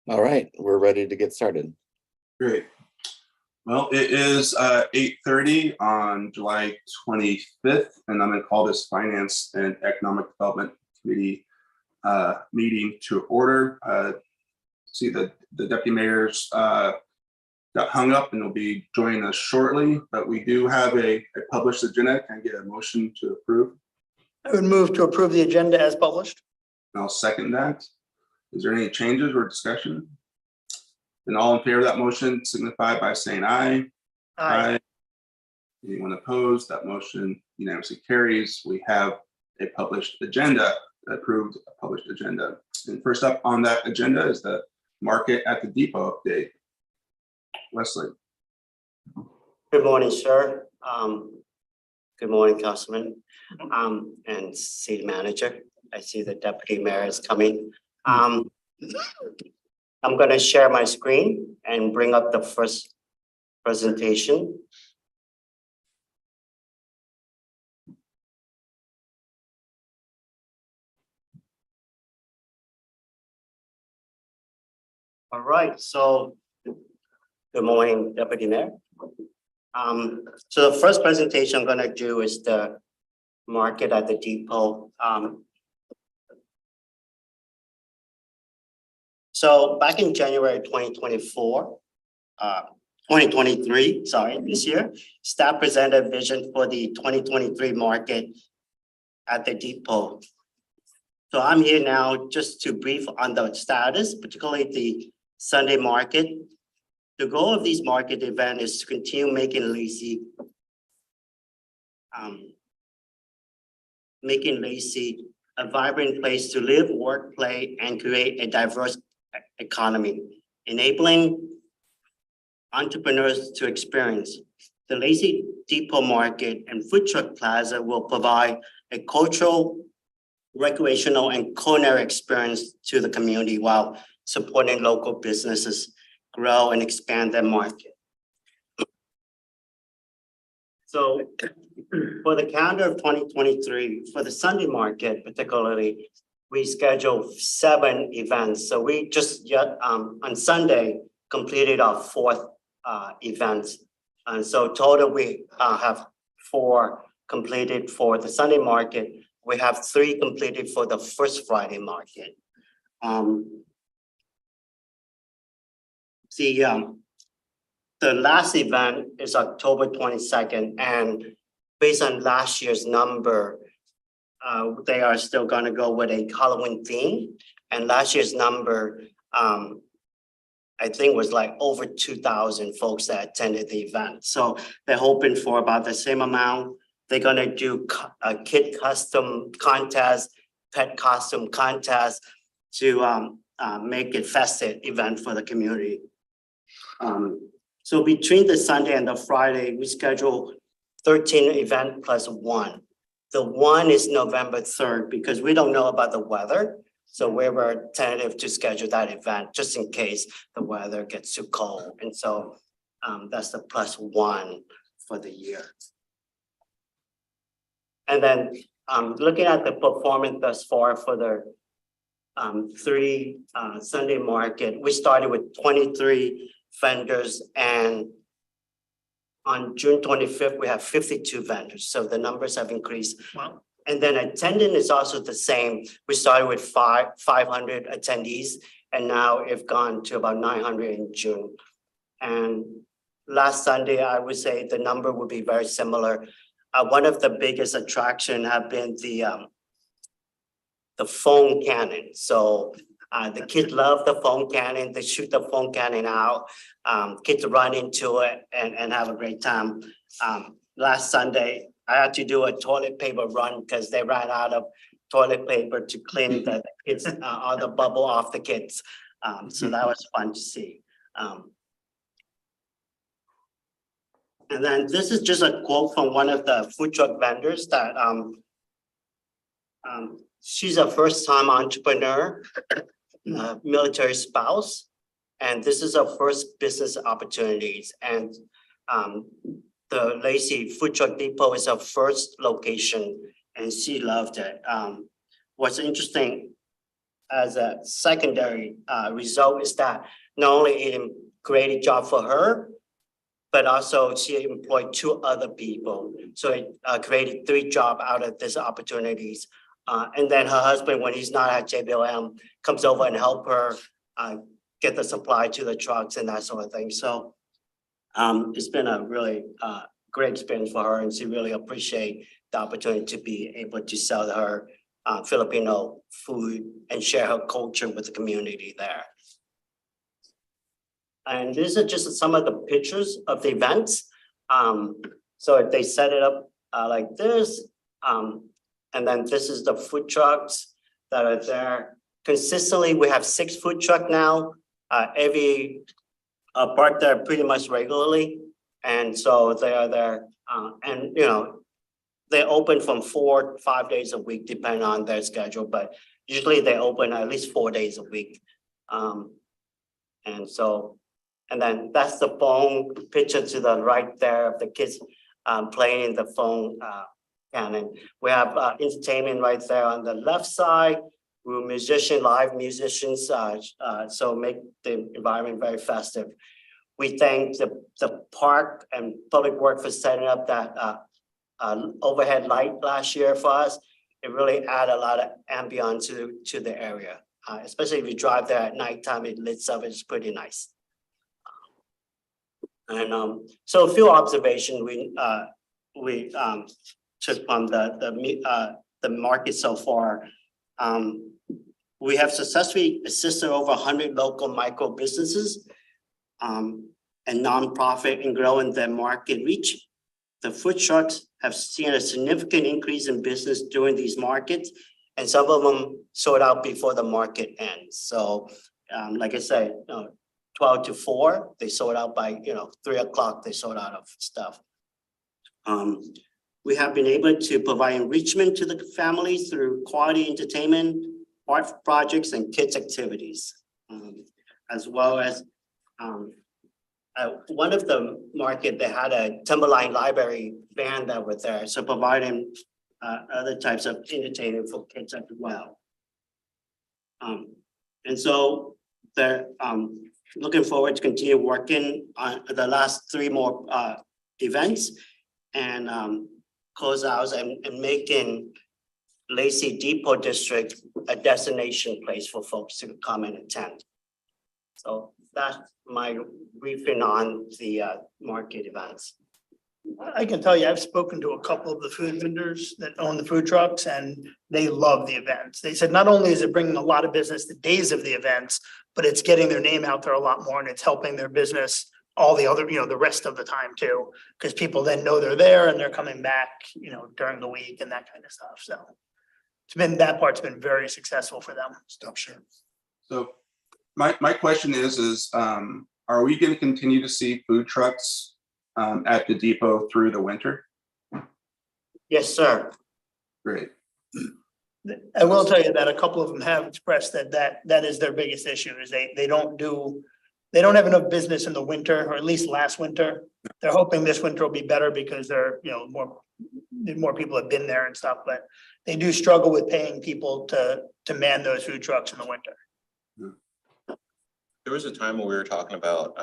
All right, we're ready to get started. Great. Well, it is 8:30 on July 25th, and I'm going to call this Finance and Economic Development Committee meeting to order. See the deputy mayors got hung up and will be joining us shortly, but we do have a published agenda. Can I get a motion to approve? I would move to approve the agenda as published. And I'll second that. Is there any changes or discussion? Then all in favor of that motion signify by saying aye. Aye. Anyone opposed? That motion unanimously carries. We have a published agenda, approved published agenda. And first up on that agenda is the Market at the Depot update. Wesley. Good morning, sir. Good morning, Councilman, and City Manager. I see the Deputy Mayor is coming. I'm going to share my screen and bring up the first presentation. All right, so good morning, Deputy Mayor. So the first presentation I'm going to do is the Market at the Depot. So back in January 2023, sorry, this year, staff presented a vision for the 2023 Market at the Depot. So I'm here now just to brief on the status, particularly the Sunday market. The goal of these market event is to continue making Lacey a vibrant place to live, work, play, and create a diverse economy, enabling entrepreneurs to experience. The Lacey Depot Market and Food Truck Plaza will provide a cultural, recreational, and culinary experience to the community while supporting local businesses grow and expand their market. So for the calendar of 2023, for the Sunday market particularly, we scheduled 7 events. So we just on Sunday completed our 4th event. And so total we have 4 completed for the Sunday market. We have 3 completed for the first Friday market. The last event is October 22nd, and based on last year's number, they are still going to go with a Halloween theme. And last year's number, I think, was like over 2,000 folks that attended the event. So they're hoping for about the same amount. They're going to do a kid custom contest, pet costume contest to make it festive event for the community. So between the Sunday and the Friday, we schedule 13 events plus 1. The 1 is November 3rd because we don't know about the weather. So we were tentative to schedule that event just in case the weather gets too cold. And so that's the plus 1 for the year. And then looking at the performance thus far for the 3 Sunday market, we started with 23 vendors, and on June 25th, we have 52 vendors. So the numbers have increased. Wow. And then attendance is also the same. We started with 500 attendees, and now it's gone to about 900 in June. And last Sunday, I would say the number would be very similar. One of the biggest attraction have been the foam cannon. So the kids love the foam cannon. They shoot the foam cannon out. Kids run into it and have a great time. Last Sunday, I had to do a toilet paper run because they ran out of toilet paper to clean the kids, all the bubble off the kids. So that was fun to see. And then this is just a quote from one of the food truck vendors that she's a first-time entrepreneur, military spouse, and this is her first business opportunities. And the Lacey Food Truck Depot is her first location, and she loved it. What's interesting, as a secondary result is that not only it created a job for her, but also she employed 2 other people. So it created 3 jobs out of these opportunities. And then her husband, when he's not at JBLM, comes over and help her get the supply to the trucks and that sort of thing. So it's been a really great experience for her, and she really appreciates the opportunity to be able to sell her Filipino food and share her culture with the community there. And these are just some of the pictures of the events. So they set it up like this. And then this is the food trucks that are there. Consistently, we have 6 food trucks now. Every park there pretty much regularly. And so they are there. And you know, they open from 4 to 5 days a week, depending on their schedule, but usually they open at least 4 days a week. And then that's the phone picture to the right there of the kids playing the phone cannon. We have entertainment right there on the left side. We're live musicians, so make the environment very festive. We thank the park and Public Works for setting up that overhead light last year for us. It really added a lot of ambiance to the area, especially if you drive there at nighttime. It lit up. It's pretty nice. And so a few observations we took from the market so far. We have successfully assisted over 100 local micro businesses and nonprofit in growing their market reach. The food trucks have seen a significant increase in business during these markets, and some of them sold out before the market ends. So, like I said, 12 to 4, they sold out by 3 o'clock. They sold out of stuff. We have been able to provide enrichment to the families through quality entertainment, art projects, and kids activities, as well as one of the market, they had a Timberline Library band that was there, so providing other types of entertainment for kids as well. And so they're looking forward to continue working on the last 3 more events and close out and making Lacey Depot District a destination place for folks to come and attend. So that's my briefing on the market events. I can tell you, I've spoken to a couple of the food vendors that own the food trucks, and they love the events. They said not only is it bringing a lot of business the days of the events, but it's getting their name out there a lot more, and it's helping their business all the other, the rest of the time too, because people then know they're there and they're coming back, during the week and that kind of stuff. So that part's been very successful for them. Stop share. So my question is, are we going to continue to see food trucks at the depot through the winter? Yes, sir. Great. I will tell you that a couple of them have expressed that is their biggest issue, is they don't have enough business in the winter, or at least last winter. They're hoping this winter will be better because they're, more people have been there and stuff, but they do struggle with paying people to man those food trucks in the winter. There was a time when we were talking about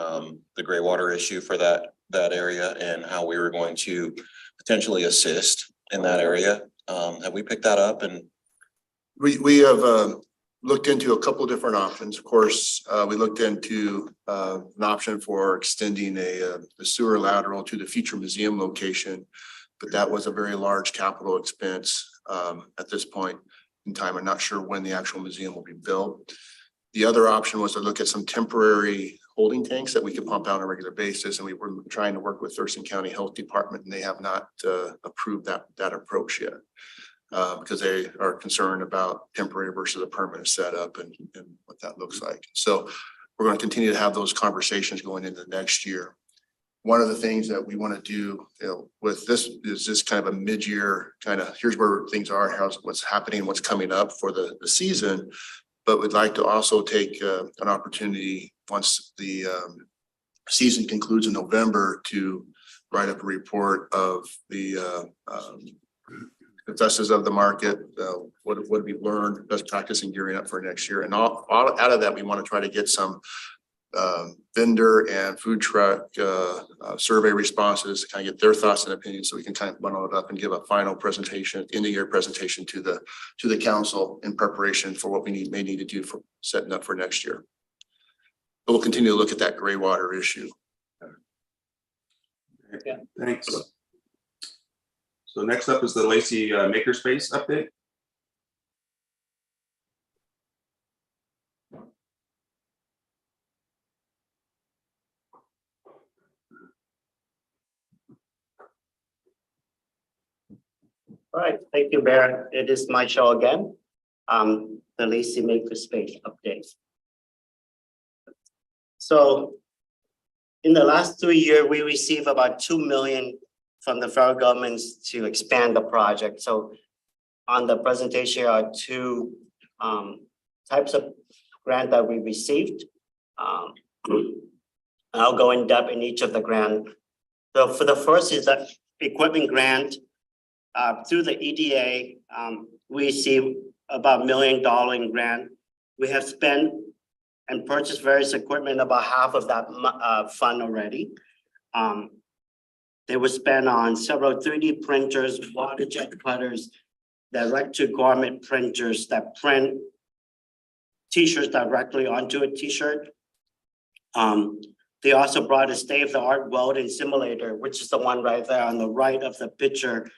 the gray water issue for that area and how we were going to potentially assist in that area. Have we picked that up? And we have looked into a couple of different options. Of course, we looked into an option for extending a sewer lateral to the future museum location, but that was a very large capital expense at this point in time. I'm not sure when the actual museum will be built. The other option was to look at some temporary holding tanks that we could pump out on a regular basis. And we were trying to work with Thurston County Health Department, and they have not approved that approach yet because they are concerned about temporary versus a permanent setup and what that looks like. So we're going to continue to have those conversations going into next year. One of the things that we want to do with this is just kind of a mid-year here's where things are, what's happening, what's coming up for the season. But we'd like to also take an opportunity once the season concludes in November to write up a report of the successes of the market, what we've learned, best practice and gearing up for next year. And all out of that, we want to try to get some vendor and food truck survey responses to kind of get their thoughts and opinions, so we can kind of bundle it up and give a final presentation, end of year presentation to the council in preparation for what we may need to do for setting up for next year. But we'll continue to look at that gray water issue. Yeah. Thanks. So next up is the Lacey Makerspace update. All right, thank you, Mayor. It is my show again. The Lacey Makerspace update. So in the last 3 years, we received about 2 million from the federal government to expand the project. So on the presentation are two types of grant that we received. I'll go in depth in each of the grant. So for the first is that equipment grant. Through the EDA, we received about $1 million in grant. We have spent and purchased various equipment, about half of that fund already. They were spent on several 3D printers, water jet cutters, direct to garment printers that print t-shirts directly onto a t-shirt. They also brought a state-of-the-art welding simulator, which is the one right there on the right of the picture.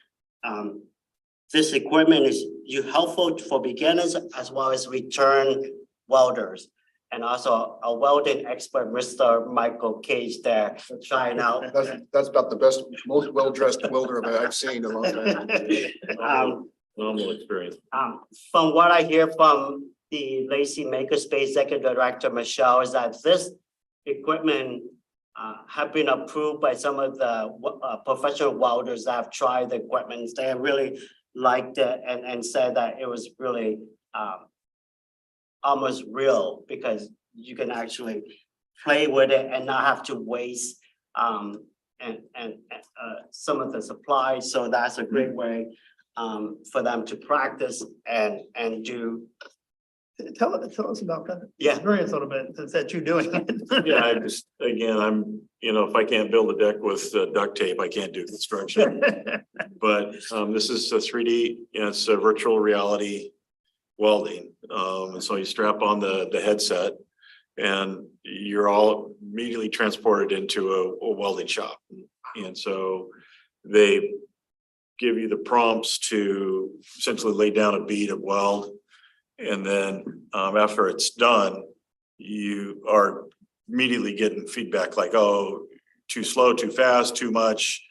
This equipment is helpful for beginners as well as return welders. And also a welding expert, Mr. Michael Cage there, trying out. That's about the best, most well-dressed welder I've seen in a long time. Normal experience. From what I hear from the Lacey Makerspace Executive Director, Michelle, is that this equipment have been approved by some of the professional welders that have tried the equipment. They really liked it and said that it was really almost real, because you can actually play with it and not have to waste some of the supplies. So that's a great way for them to practice and do. Tell us about that. Yeah. Experience a little bit, that you're doing it. Yeah, I just, again, if I can't build a deck with duct tape, I can't do construction. But this is a 3D, it's a virtual reality welding. And so you strap on the headset and you're all immediately transported into a welding shop. And so they give you the prompts to essentially lay down a bead of weld. And then after it's done, you are immediately getting feedback like, oh, too slow, too fast, too much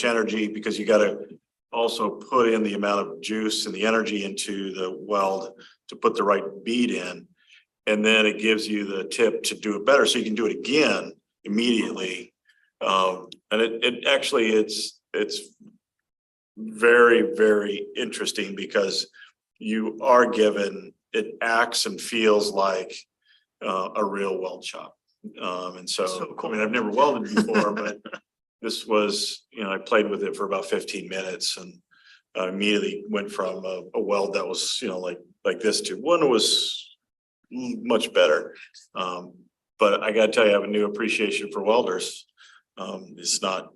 energy, because you got to also put in the amount of juice and the energy into the weld to put the right bead in. And then it gives you the tip to do it better, so you can do it again immediately. And it actually, it's very, very interesting, because you are given, it acts and feels like a real weld shop. And so, I mean, I've never welded before, but this was, I played with it for about 15 minutes and immediately went from a weld that was, like this to one was much better. But I gotta tell you, I have a new appreciation for welders. It's not.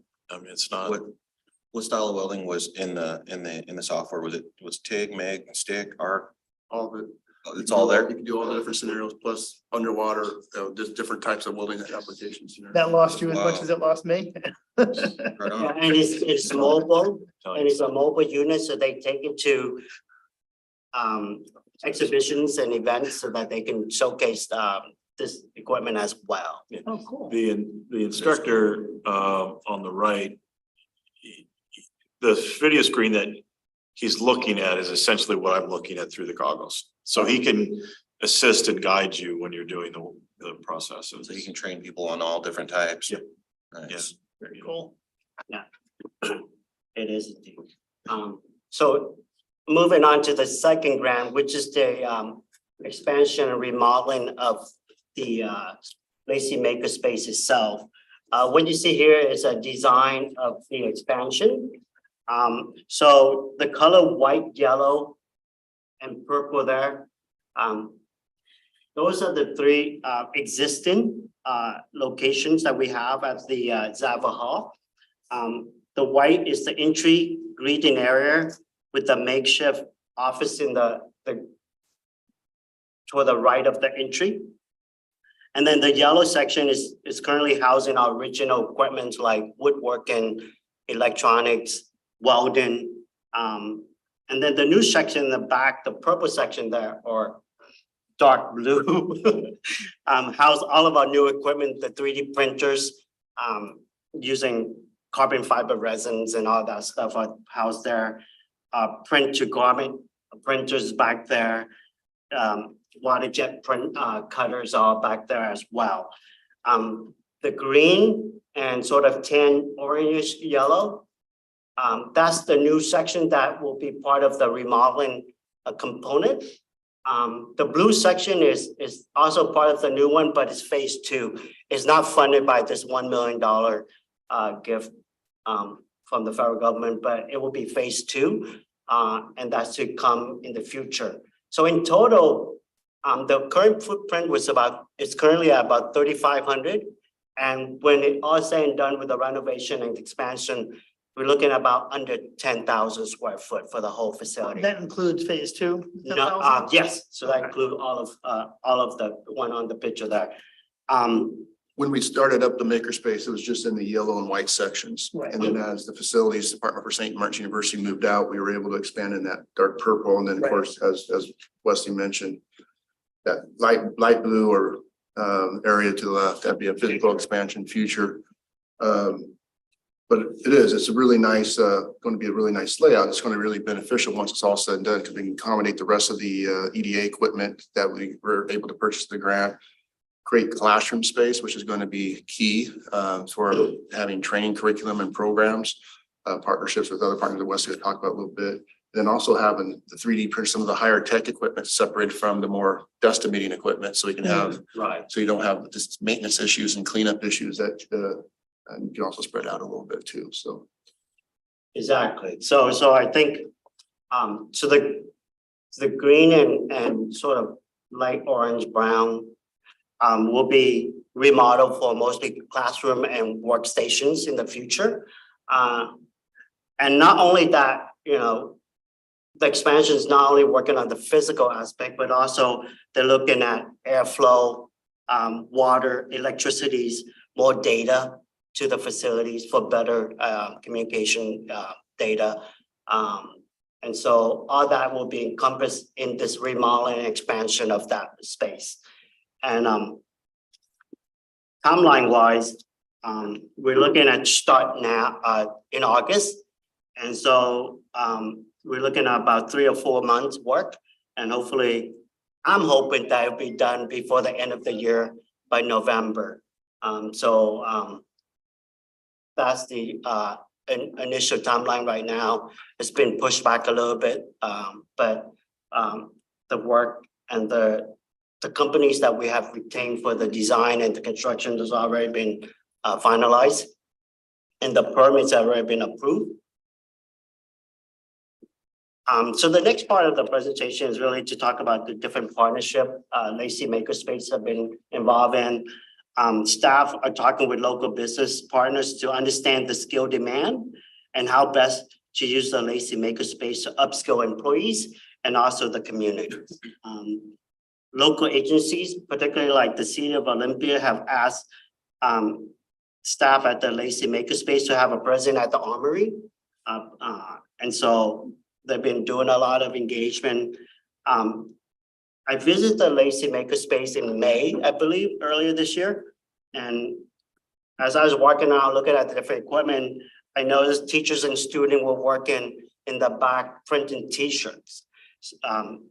What style of welding was in the software? Was TIG, MIG, stick, arc? All of it. It's all there? You can do all the different scenarios, plus underwater, just different types of welding applications. That lost you as much Wow. as it lost me. Right Yeah, on. and it's mobile, and it's a mobile unit, so they take it to exhibitions and events so that they can showcase this equipment as well. Oh, cool. The instructor on the right, the video screen that he's looking at is essentially what I'm looking at through the goggles. So he can assist and guide you when you're doing the processes. So you can train people on all different types. Yeah. Nice. Very cool. It is indeed. So moving on to the second grant, which is the expansion and remodeling of the Lacey Makerspace itself. What you see here is a design of the expansion. So the color white, yellow, and purple there. Those are the three existing locations that we have at the Zava Hall. The white is the entry greeting area with the makeshift office in the toward the right of the entry. And then the yellow section is currently housing our original equipment like woodworking, electronics, welding. And then the new section in the back, the purple section there, or dark blue, house all of our new equipment, the 3D printers, using carbon fiber resins and all that stuff are housed there. Print to garment printers back there. Water jet print cutters are back there as well. The green and sort of tan orange yellow, that's the new section that will be part of the remodeling component. The blue section is also part of the new one, but it's phase 2. It's not funded by this $1 million gift from the federal government, but it will be phase 2, and that's to come in the future. So in total, the current footprint it's currently at about 3,500. And when it all said and done with the renovation and expansion, we're looking at about under 10,000 square foot for the whole facility. That includes phase 2? No, yes, so that includes all of the one on the picture there. When we started up the makerspace, it was just in the yellow and white sections. Right. And then as the facilities department for St. Martin's University moved out, we were able to expand in that dark purple. And then of Right. course, as Wesley mentioned, that light blue or area to the left, that'd be a physical expansion future. But it's a really nice, going to be a really nice layout. It's going to be really beneficial once it's all said and done because we can accommodate the rest of the EDA equipment that we were able to purchase the grant. Create classroom space, which is going to be key for having training curriculum and programs, partnerships with other partners that Wesley will talk about a little bit. Then also having the 3D print, some of the higher tech equipment separated from the more dust emitting equipment, so we can have, Right. so you don't have just maintenance issues and cleanup issues that and you can also spread out a little bit too. So Exactly. So I think, so the green and sort of light orange brown will be remodeled for mostly classroom and workstations in the future. And not only that, the expansion is not only working on the physical aspect, but also they're looking at airflow, water, electricities, more data to the facilities for better communication data. And so all that will be encompassed in this remodeling and expansion of that space. And timeline wise, we're looking at start now in August. And so we're looking at about 3 or 4 months work. And hopefully, I'm hoping that it'll be done before the end of the year by November. That's the initial timeline right now. It's been pushed back a little bit, but the work and the companies that we have retained for the design and the construction has already been finalized, and the permits have already been approved. So the next part of the presentation is really to talk about the different partnership Lacey Makerspace have been involved in. Staff are talking with local business partners to understand the skill demand and how best to use the Lacey Makerspace to upskill employees and also the community. Local agencies, particularly like the City of Olympia, have asked staff at the Lacey Makerspace to have a presence at the Armory. And so they've been doing a lot of engagement. I visited the Lacey Makerspace in May, I believe, earlier this year. And as I was walking around looking at the different equipment, I noticed teachers and students were working in the back printing t-shirts.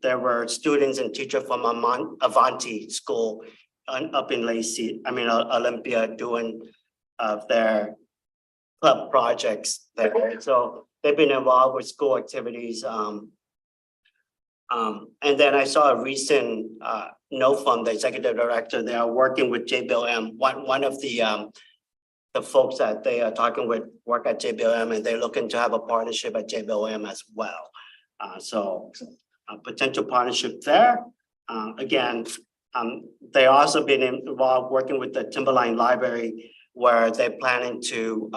There were students and teachers from Avanti School up in Olympia doing their club projects there. So they've been involved with school activities. And then I saw a recent note from the executive director. They are working with JBLM. One of the folks that they are talking with work at JBLM, and they're looking to have a partnership at JBLM as well. So potential partnership there. Again, they also been involved working with the Timberline Library, where they're planning to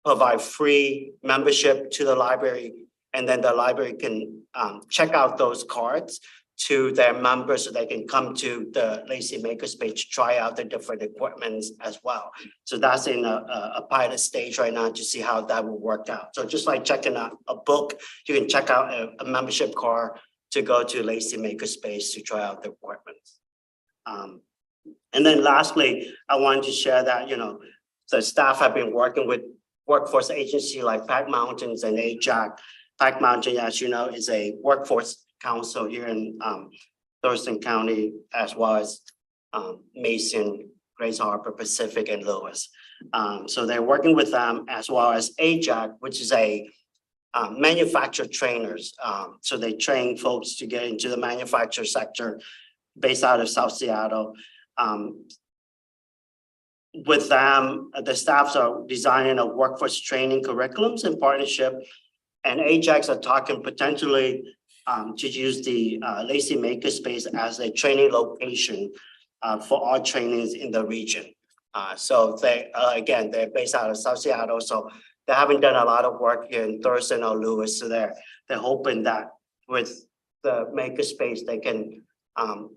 provide free membership to the library, and then the library can check out those cards to their members so they can come to the Lacey Makerspace to try out the different equipments as well. So that's in a pilot stage right now to see how that will work out. So just like checking out a book, you can check out a membership card to go to Lacey Makerspace to try out the equipment. And then lastly, I wanted to share that, the staff have been working with workforce agency like Pack Mountains and AJAC. Pack Mountain, as you know, is a workforce council here in Thurston County, as well as Mason, Grace Harbor, Pacific, and Lewis. So they're working with them, as well as AJAC, which is a manufacturer trainers. So they train folks to get into the manufacturer sector based out of South Seattle. With them, the staffs are designing a workforce training curriculums in partnership, and AJACs are talking potentially to use the Lacey Makerspace as a training location for all trainings in the region. So they, again, they're based out of South Seattle, so they haven't done a lot of work here in Thurston or Lewis. So they're hoping that with the Makerspace, they can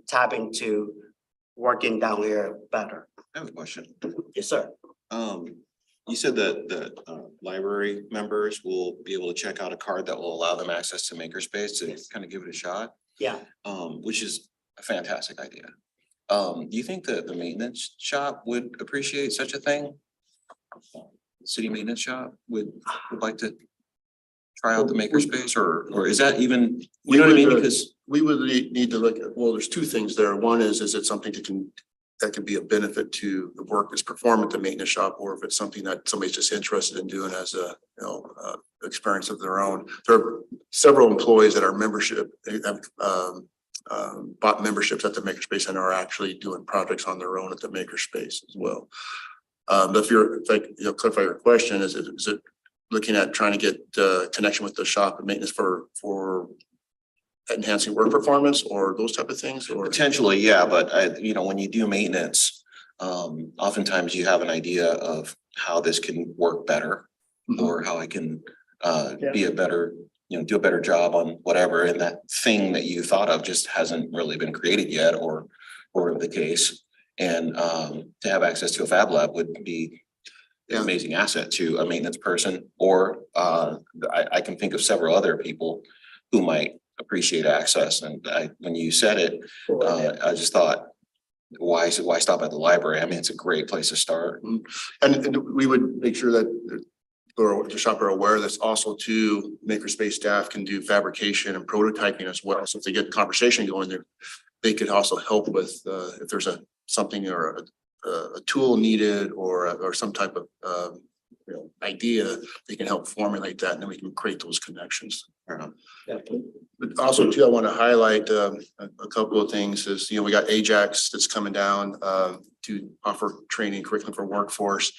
tap into working down here better. I have a question. Yes, sir. You said that the library members will be able to check out a card that will allow them access to Makerspace to kind of give it a shot, Yeah. which is a fantastic idea. Do you think that the maintenance shop would appreciate such a thing? City maintenance shop would like to try out the Makerspace, or is that even, you know what I mean? Because We would need to look at, well, there's two things there. One is it something that can be a benefit to the work that's performed at the maintenance shop, or if it's something that somebody's just interested in doing as a, experience of their own. There are several employees that are membership, they have bought memberships at the Makerspace and are actually doing projects on their own at the Makerspace as well. But if I clarify your question, is it looking at trying to get connection with the shop and maintenance for enhancing work performance or those type of things, or? potentially, yeah, but when you do maintenance, oftentimes you have an idea of how this can work better, or how I can be a better, do a better job on whatever, and that thing that you thought of just hasn't really been created yet, or the case. And to have access to a fab lab would be an amazing asset to a maintenance person, or I can think of several other people who might appreciate access. And when you said it, I just thought, why stop at the library? I mean, it's a great place to start. And we would make sure that the shop are aware that's also too, Makerspace staff can do fabrication and prototyping as well. So if they get the conversation going there, they could also help with if there's something or a tool needed or some type of idea, they can help formulate that, and then we can create those connections. But also too, I want to highlight a couple of things is, we got AJAX that's coming down to offer training curriculum for workforce,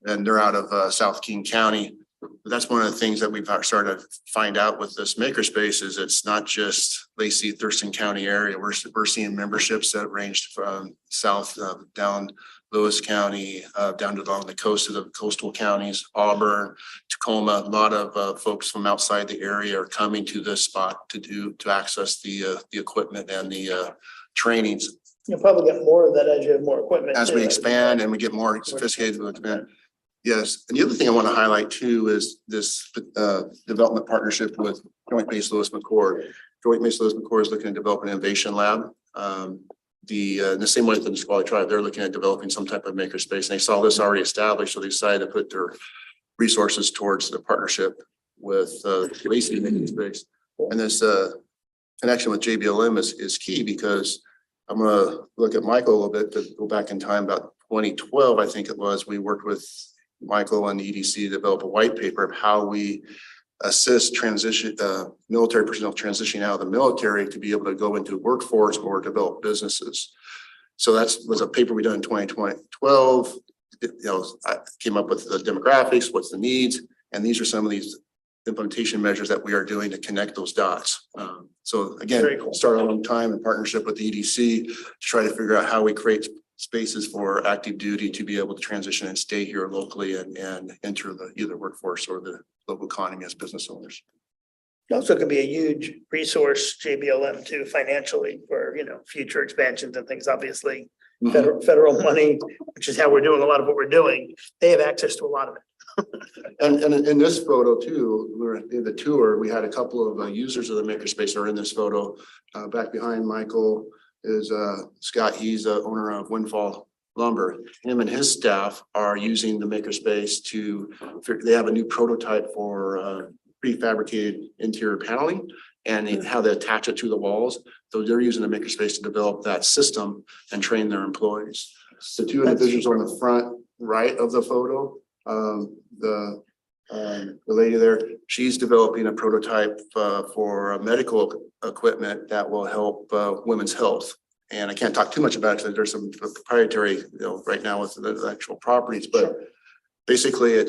and they're out of South King County. But that's one of the things that we've started to find out with this Makerspace is it's not just Lacey, Thurston County area. We're seeing memberships that ranged from south down Lewis County, down to along the coast of the coastal counties, Auburn, Tacoma. A lot of folks from outside the area are coming to this spot to access the equipment and the trainings. You'll probably get more of that as you have more equipment. As we expand and we get more sophisticated with it. Yes, and the other thing I want to highlight too is this development partnership with Joint Base Lewis McChord. Joint Base Lewis McChord is looking to develop an innovation lab. The same way with the Nisqually Tribe, they're looking at developing some type of makerspace, and they saw this already established, so they decided to put their resources towards the partnership with Lacey Makerspace. And this connection with JBLM is key, because I'm gonna look at Michael a little bit to go back in time. About 2012, I think it was, we worked with Michael and the EDC to develop a white paper of how we assist military personnel transitioning out of the military to be able to go into workforce or develop businesses. So that was a paper we done in 2012. I came up with the demographics, what's the needs, and these are some of these implementation measures that we are doing to connect those dots. So Very again, cool. started a long time in partnership with the EDC to try to figure out how we create spaces for active duty to be able to transition and stay here locally and enter the either workforce or the local economy as business owners. It also could be a huge resource, JBLM too, financially for, future expansions and things, obviously. Federal money, which is how we're doing a lot of what we're doing. They have access to a lot of it. And in this photo too, we're in the tour, we had a couple of users of the makerspace are in this photo. Back behind Michael is Scott. He's the owner of Windfall Lumber. Him and his staff are using the makerspace they have a new prototype for prefabricated interior paneling and how they attach it to the walls. So they're using the makerspace to develop that system and train their employees. The two individuals on the front right of the photo, the lady there, she's developing a prototype for medical equipment that will help women's health. And I can't talk too much about it because there's some proprietary, right now with the actual properties, but basically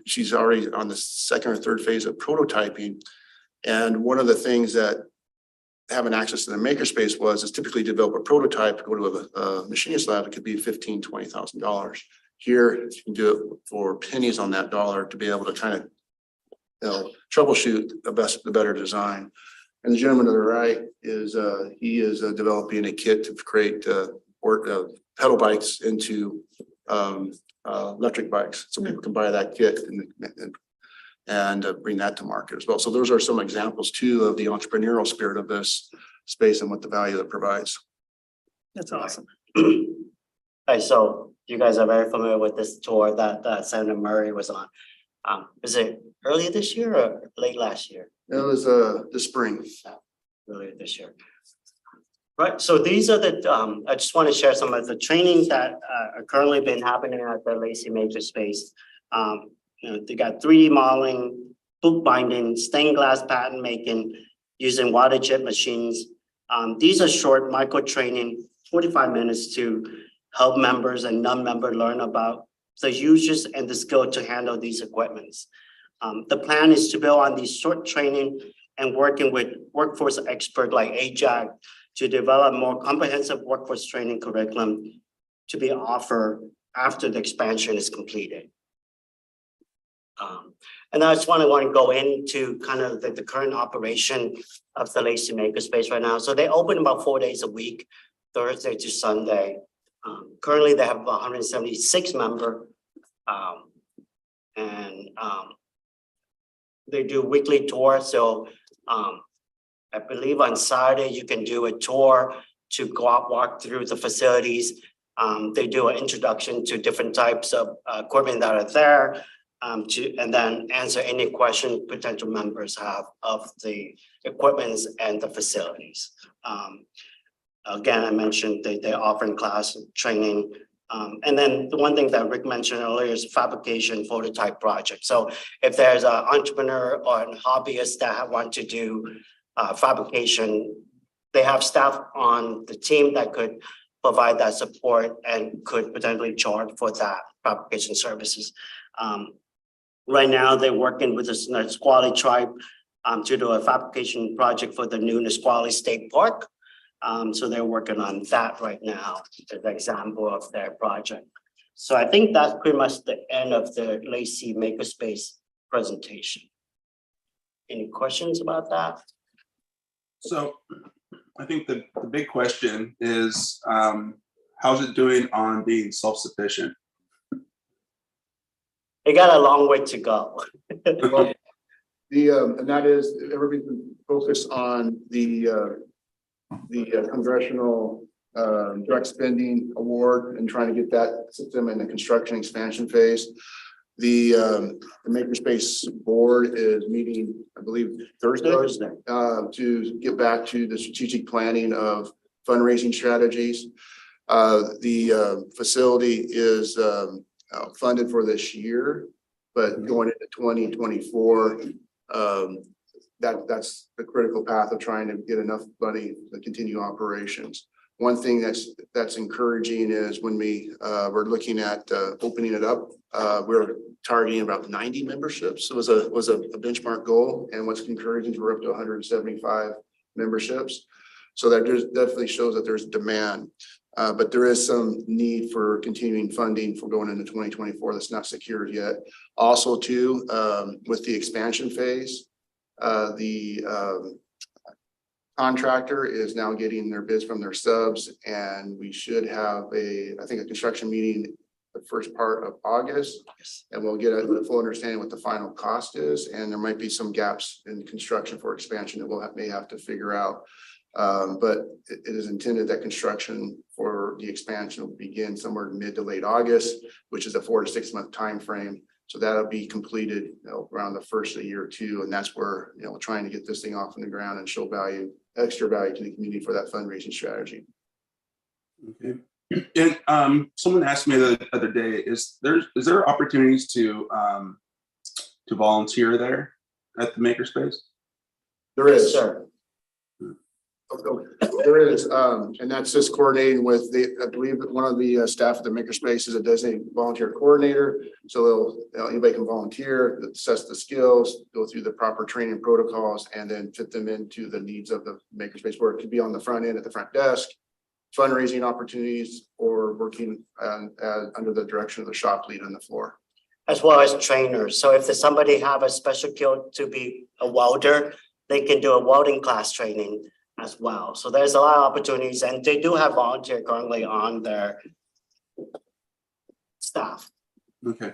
she's already on the second or third phase of prototyping. And one of the things that having access to the makerspace is typically develop a prototype, go to a machinist lab, it could be $15,000-$20,000. Here, you can do it for pennies on that dollar to be able to kind of, troubleshoot the better design. And the gentleman to the right is, he is developing a kit to create pedal bikes into electric bikes. So people can buy that kit and bring that to market as well. So those are some examples too of the entrepreneurial spirit of this space and what the value that provides. That's awesome. Right, so you guys are very familiar with this tour that Senator Murray was on. Is it earlier this year or late last year? It was the spring. Earlier this year. Right, so these are I just want to share some of the trainings that are currently been happening at the Lacey Makerspace. They got 3D modeling, bookbinding, stained glass pattern making, using water jet machines. These are short micro training, 45 minutes to help members and non-member learn about the uses and the skill to handle these equipments. The plan is to build on these short training and working with workforce expert like AJAC to develop more comprehensive workforce training curriculum to be offered after the expansion is completed. And I just want to go into kind of the current operation of the Lacey Makerspace right now. So they open about 4 days a week, Thursday to Sunday. Currently they have 176 members. They do weekly tours. So I believe on Saturday you can do a tour to go out, walk through the facilities. They do an introduction to different types of equipment that are there. And then answer any questions potential members have of the equipments and the facilities. Again, I mentioned they're offering class training. And then the one thing that Rick mentioned earlier is fabrication prototype project. So if there's an entrepreneur or a hobbyist that want to do fabrication, they have staff on the team that could provide that support and could potentially charge for that fabrication services. Right now, they're working with the Nisqually tribe to do a fabrication project for the new Nisqually State Park. So they're working on that right now, as an example of their project. So I think that's pretty much the end of the Lacey Makerspace presentation. Any questions about that? So I think the big question is, how's it doing on being self-sufficient? They got a long way to go. Well, and that is everybody's been focused on the congressional direct spending award and trying to get that system in the construction expansion phase. The Makerspace board is meeting, I believe, Thursday to get back to the strategic planning of fundraising strategies. The facility is funded for this year, but going into 2024, that's the critical path of trying to get enough money to continue operations. One thing that's encouraging is when we're looking at opening it up, we're targeting about 90 memberships. It was a benchmark goal, and what's encouraging is we're up to 175 memberships. So that definitely shows that there's demand. But there is some need for continuing funding for going into 2024 that's not secured yet. Also too, with the expansion phase, the contractor is now getting their bids from their subs, and we should have I think a construction meeting the first part of August. And we'll get a full understanding what the final cost is, and there might be some gaps in construction for expansion that may have to figure out. But it is intended that construction for the expansion will begin somewhere mid to late August, which is a 4 to 6 month time frame. So that'll be completed, around the first of the year too, and that's where, we're trying to get this thing off on the ground and show extra value to the community for that fundraising strategy. Okay. And someone asked me the other day, is there opportunities to volunteer there at the Makerspace? There is. Sir. There is, and that's just coordinating with I believe that one of the staff at the Makerspace is a designated volunteer coordinator. So anybody can volunteer, assess the skills, go through the proper training protocols, and then fit them into the needs of the Makerspace, where it could be on the front end at the front desk, fundraising opportunities, or working under the direction of the shop lead on the floor. As well as trainers. So if there's somebody have a special skill to be a welder, they can do a welding class training as well. So there's a lot of opportunities, and they do have volunteer currently on their staff. Okay.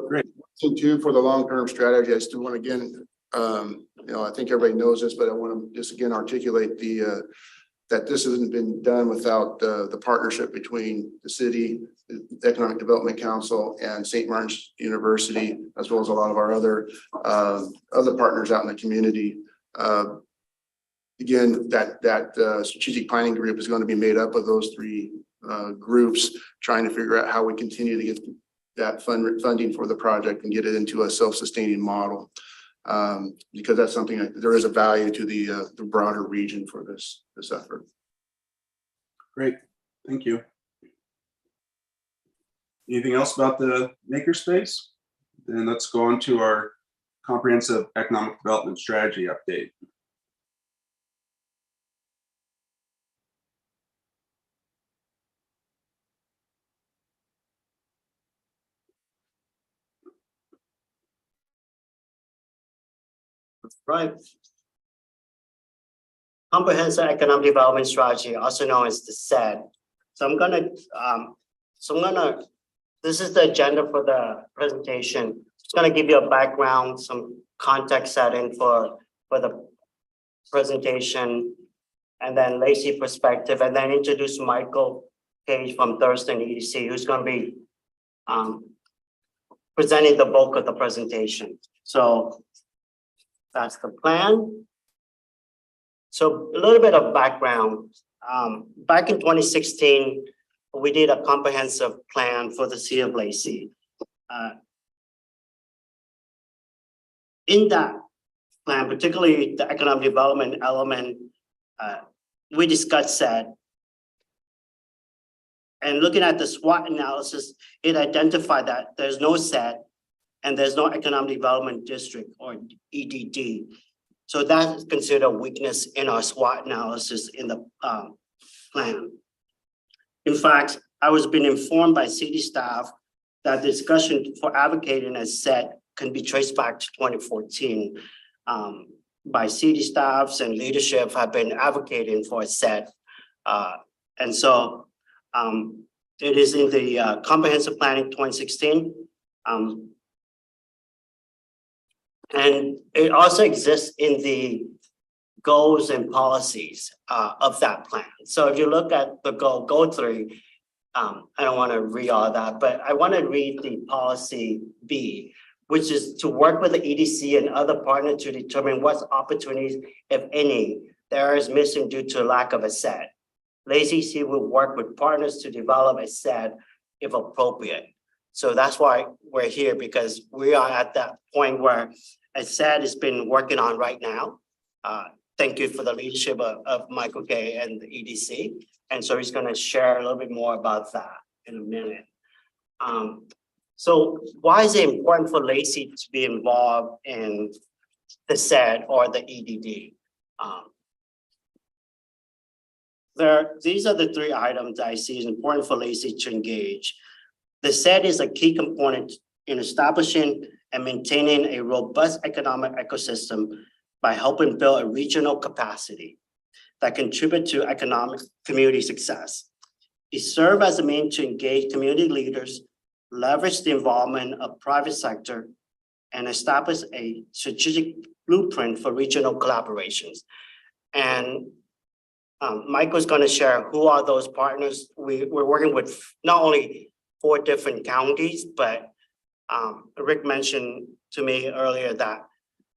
Great. So too, for the long-term strategy, I still want to again, I think everybody knows this, but I want to just again articulate that this hasn't been done without the partnership between the city, the Economic Development Council, and St. Martin's University, as well as a lot of our other partners out in the community. Again, that strategic planning group is going to be made up of those three groups, trying to figure out how we continue to get that funding for the project and get it into a self-sustaining model. Because that's something that there is a value to the broader region for this effort. Great, thank you. Anything else about the Makerspace? Then let's go on to our comprehensive economic development strategy update. Right. Comprehensive Economic Development Strategy, also known as the CED. This is the agenda for the presentation. It's gonna give you a background, some context setting for the presentation, and then Lacey perspective, and then introduce Michael Page from Thurston EDC, who's gonna be presenting the bulk of the presentation. So that's the plan. So a little bit of background. Back in 2016, we did a comprehensive plan for the city of Lacey. In that plan, particularly the economic development element, we discussed that. And looking at the SWOT analysis, it identified that there's no SET and there's no economic development district or EDD. So that is considered a weakness in our SWOT analysis in the plan. In fact, I was being informed by city staff that the discussion for advocating a SET can be traced back to 2014. By city staffs and leadership have been advocating for a SET. And so it is in the comprehensive planning 2016. And it also exists in the goals and policies of that plan. So if you look at the goal 3, I don't want to read all that, but I want to read the policy B, which is to work with the EDC and other partners to determine what opportunities, if any, there is missing due to lack of a SET. LACC will work with partners to develop a SET if appropriate. So that's why we're here, because we are at that point where a SET has been working on right now. thank you for the leadership of Michael Kay and the EDC. And so he's gonna share a little bit more about that in a minute. So why is it important for Lacey to be involved in the SED or the EDD? These are the three items I see is important for Lacey to engage. The SED is a key component in establishing and maintaining a robust economic ecosystem by helping build a regional capacity that contribute to economic community success. It serves as a means to engage community leaders, leverage the involvement of private sector, and establish a strategic blueprint for regional collaborations. And Michael's going to share who are those partners. We're working with not only 4 different counties, but Rick mentioned to me earlier that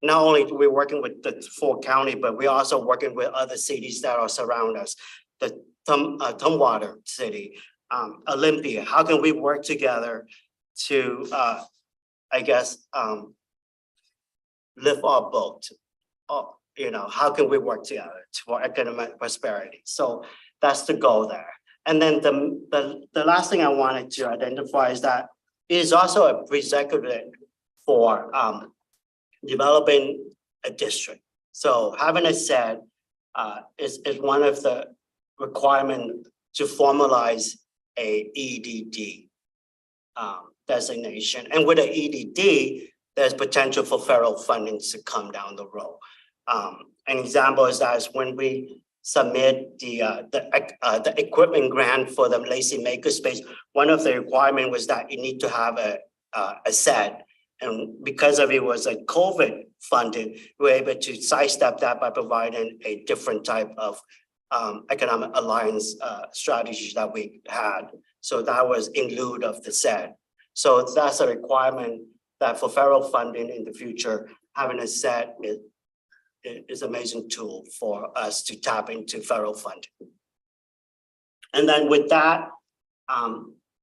not only do we working with the 4 county, but we're also working with other cities that are surround us. The Tumwater City, Olympia. How can we work together to, lift our boat? How can we work together for economic prosperity? So that's the goal there. And then the last thing I wanted to identify is that it is also a prerequisite for developing a district. So having a SED is one of the requirements to formalize a EDD designation. And with an EDD, there's potential for federal funding to come down the road. An example is that when we submit the equipment grant for the Lacey Makerspace, one of the requirements was that you need to have a SED. And because of it was a COVID funded, we were able to sidestep that by providing a different type of economic alliance strategies that we had. So that was in lieu of the SED. So that's a requirement that for federal funding in the future, having a SED is an amazing tool for us to tap into federal funding. And then with that,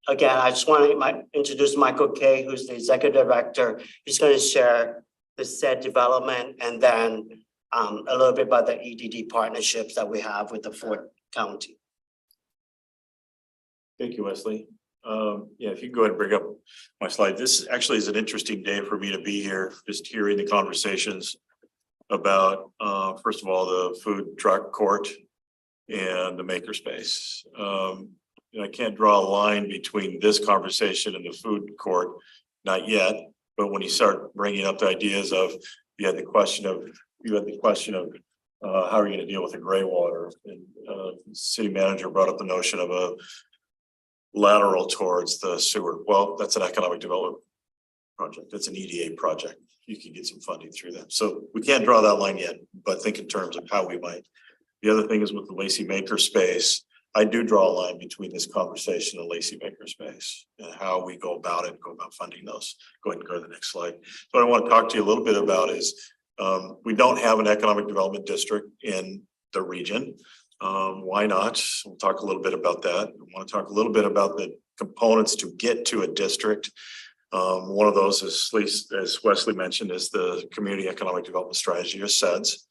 again, I just want to introduce Michael Kay, who's the executive director. He's going to share the SED development and then a little bit about the EDD partnerships that we have with the 4th county. Thank you, Wesley. Yeah, if you can go ahead and bring up my slide. This actually is an interesting day for me to be here, just hearing the conversations about, first of all, the food truck court and the makerspace. I can't draw a line between this conversation and the food court, not yet. But when you start bringing up the ideas of, you had the question of how are you going to deal with the gray water? And city manager brought up the notion of a lateral towards the sewer. Well, that's an economic development project. It's an EDA project. You can get some funding through that. So we can't draw that line yet, but think in terms of how we might. The other thing is with the Lacey Makerspace, I do draw a line between this conversation and Lacey Makerspace and how we go about it, go about funding those. Go ahead and go to the next slide. So what I want to talk to you a little bit about is we don't have an economic development district in the region. Why not? We'll talk a little bit about that. I want to talk a little bit about the components to get to a district. One of those is, as Wesley mentioned, is the Community Economic Development Strategy, or CEDS.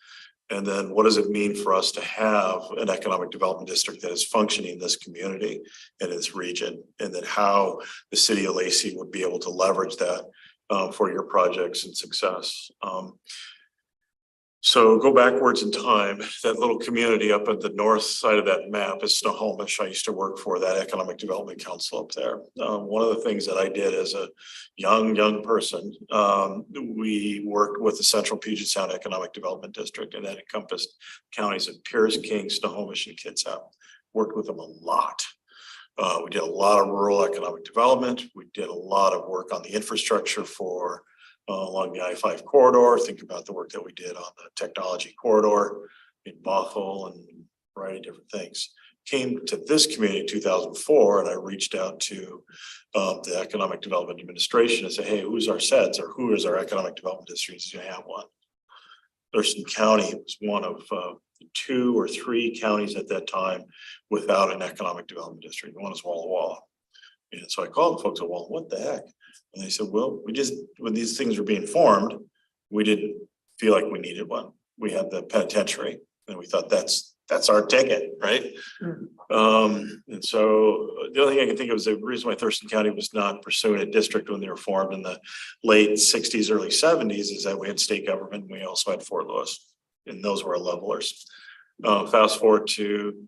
And then what does it mean for us to have an economic development district that is functioning in this community and this region? And then how the city of Lacey would be able to leverage that for your projects and success. So go backwards in time, that little community up at the north side of that map is Snohomish. I used to work for that Economic Development Council up there. One of the things that I did as a young person, we worked with the Central Puget Sound Economic Development District, and that encompassed counties of Pierce, King, Snohomish, and Kitsap. Worked with them a lot. We did a lot of rural economic development. We did a lot of work on the infrastructure for along the I-5 corridor. Think about the work that we did on the technology corridor in Bothell and a variety of different things. Came to this community in 2004, and I reached out to the Economic Development Administration and said, hey, who's our SEDS, or who is our economic development districts? Do you have one? Thurston County was one of 2 or 3 counties at that time without an economic development district. One is Walla Walla. And so I called the folks at Walla, what the heck? And they said, well, when these things were being formed, we didn't feel like we needed one. we had the penitentiary, and we thought that's our ticket, right? And so the only thing I can think of is the reason why Thurston County was not pursuing a district when they were formed in the late '60s, early '70s, is that we had state government, and we also had Fort Lewis, and those were our levelers. Fast forward to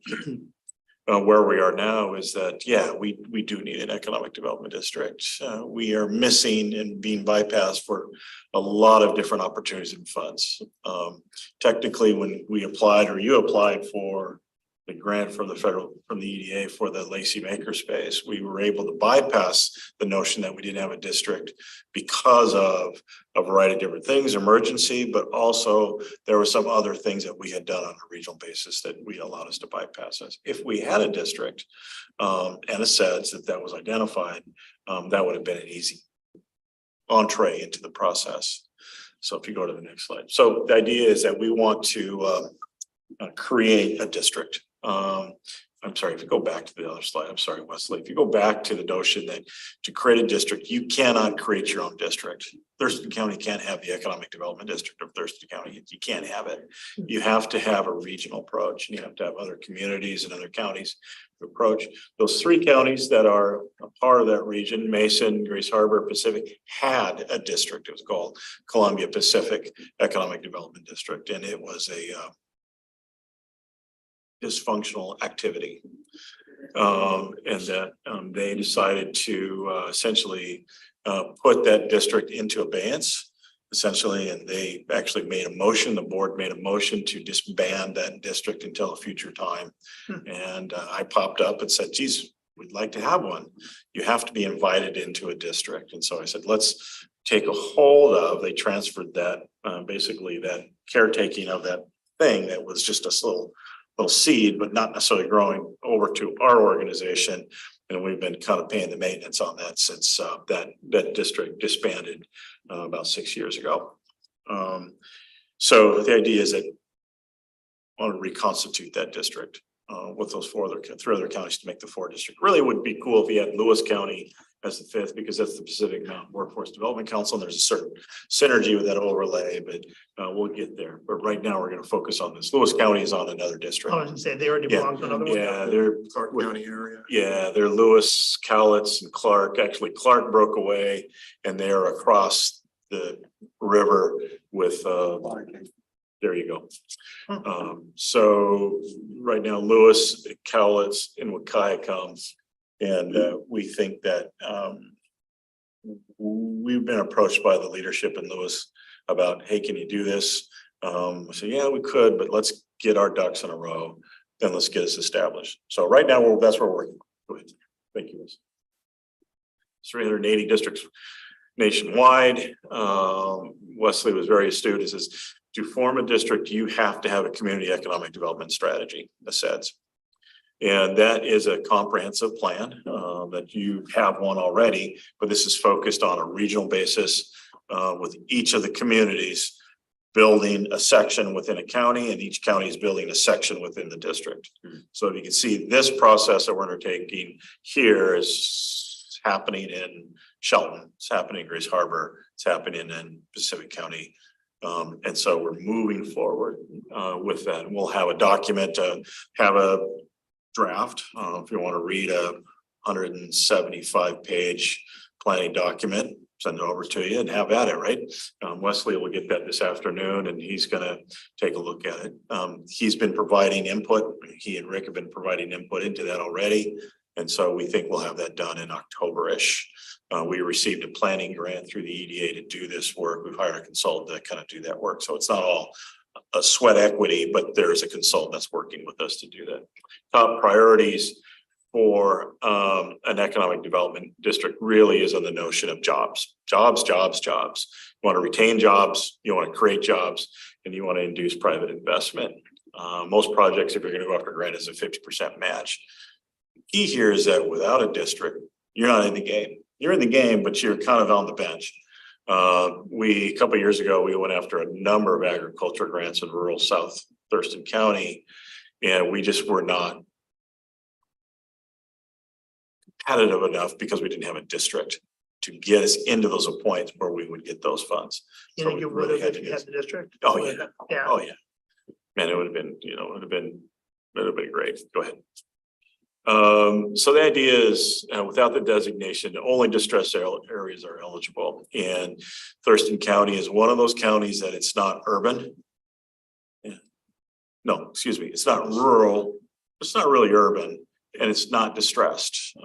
where we are now is that, yeah, we do need an economic development district. We are missing and being bypassed for a lot of different opportunities and funds. Technically, when we applied or you applied for the grant from the EDA for the Lacey Makerspace, we were able to bypass the notion that we didn't have a district because of a variety of different things, emergency, but also there were some other things that we had done on a regional basis that we allowed us to bypass us. If we had a district and a SEDS that was identified, that would have been an easy entree into the process. So if you go to the next slide. So the idea is that we want to create a district. I'm sorry, if you go back to the other slide, I'm sorry, Wesley, if you go back to the notion that to create a district, you cannot create your own district. Thurston County can't have the economic development district of Thurston County. You can't have it. You have to have a regional approach, and you have to have other communities and other counties to approach. Those 3 counties that are a part of that region, Mason, Grace Harbor, Pacific, had a district. It was called Columbia Pacific Economic Development District, and it was a dysfunctional activity. And that they decided to essentially put that district into abeyance, essentially, and they actually made a motion, the board made a motion to disband that district until a future time. And I popped up and said, geez, we'd like to have one. You have to be invited into a district. And so I said, let's take a hold of, they transferred that, basically that caretaking of that thing that was just a little seed, but not necessarily growing, over to our organization. And we've been kind of paying the maintenance on that since that district disbanded about 6 years ago. So the idea is that I want to reconstitute that district with those 3 other counties to make the 4 district. Really would be cool if you had Lewis County as the 5th, because that's the Pacific Mountain Workforce Development Council, and there's a certain synergy with that overlay, but we'll get there. But right now, we're going to focus on this. Lewis County is on another district. I was gonna say, they already belong to another one. Yeah, they're Clark County area. yeah, they're Lewis, Cowlitz, and Clark. Actually, Clark broke away, and they are across the river with there you go. So right now, Lewis, Cowlitz, and Wakahikum. And we think that we've been approached by the leadership in Lewis about, hey, can you do this? I said, yeah, we could, but let's get our ducks in a row. Then let's get us established. So right now, that's where we're working. Go ahead. Thank you. 380 districts nationwide. Wesley was very astute. He says, to form a district, you have to have a community economic development strategy, the SEDS. And that is a comprehensive plan that you have one already, but this is focused on a regional basis with each of the communities building a section within a county, and each county is building a section within the district. So if you can see, this process that we're undertaking here is happening in Shelton, it's happening in Grace Harbor, it's happening in Pacific County. And so we're moving forward with that. And we'll have a document, have a draft. If you want to read a 175-page planning document, send it over to you and have at it, right? Wesley will get that this afternoon, and he's going to take a look at it. He's been providing input. He and Rick have been providing input into that already. And so we think we'll have that done in October-ish. We received a planning grant through the EDA to do this work. We've hired a consultant to kind of do that work. So it's not all a sweat equity, but there's a consultant that's working with us to do that. Top priorities for an economic development district really is on the notion of jobs. Jobs. You want to retain jobs, you want to create jobs, and you want to induce private investment. Most projects, if you're going to go after grant, is a 50% match. The key here is that without a district, you're not in the game. You're in the game, but you're kind of on the bench. A couple of years ago, we went after a number of agriculture grants in rural South Thurston County, and we just were not competitive enough because we didn't have a district. to get us into those points where we would get those funds. You So think we you would really have had if to you get- had the district? Oh, yeah. Yeah. Oh, yeah. Man, it would have been, it would have been great. Go ahead. So the idea is, without the designation, only distressed areas are eligible. And Thurston County is one of those counties that it's not urban. Yeah. No, excuse me, it's not rural, it's not really urban, and it's not distressed.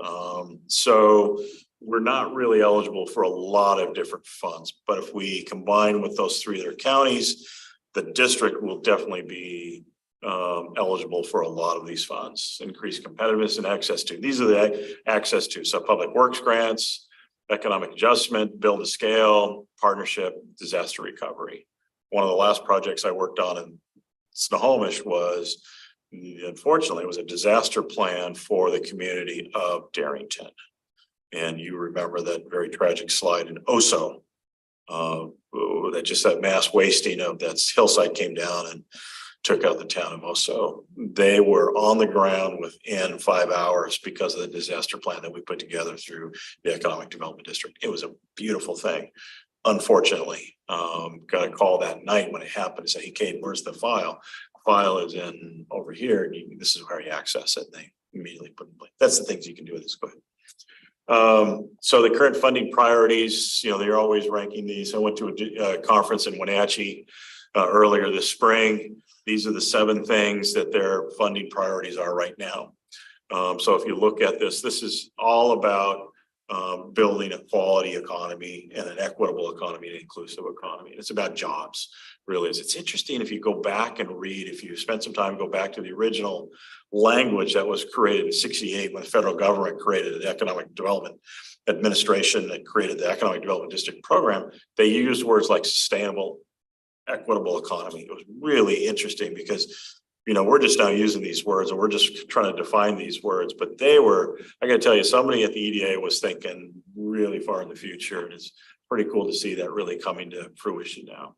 So we're not really eligible for a lot of different funds, but if we combine with those three other counties, the district will definitely be eligible for a lot of these funds. Increased competitiveness and access to. These are the access to. So public works grants, economic adjustment, build to scale, partnership, disaster recovery. One of the last projects I worked on in Snohomish was, unfortunately, it was a disaster plan for the community of Darrington. And you remember that very tragic slide in Oso. That just that mass wasting of that hillside came down and took out the town of Oso. They were on the ground within 5 hours because of the disaster plan that we put together through the Economic Development District. It was a beautiful thing. Unfortunately, got a call that night when it happened and said, "Hey, Kate, where's the file?" File is in over here, and this is where you access it. And they immediately put in place. That's the things you can do with this. Go ahead. So the current funding priorities, they're always ranking these. I went to a conference in Wenatchee earlier this spring. These are the 7 things that their funding priorities are right now. So if you look at this, this is all about building a quality economy and an equitable economy, an inclusive economy. It's about jobs, really. It's interesting if you go back and read, if you spend some time, go back to the original language that was created in '68 when the federal government created the Economic Development Administration that created the Economic Development District program. They used words like sustainable, equitable economy. It was really interesting because we're just now using these words and we're just trying to define these words, but I gotta tell you, somebody at the EDA was thinking really far in the future, and it's pretty cool to see that really coming to fruition now.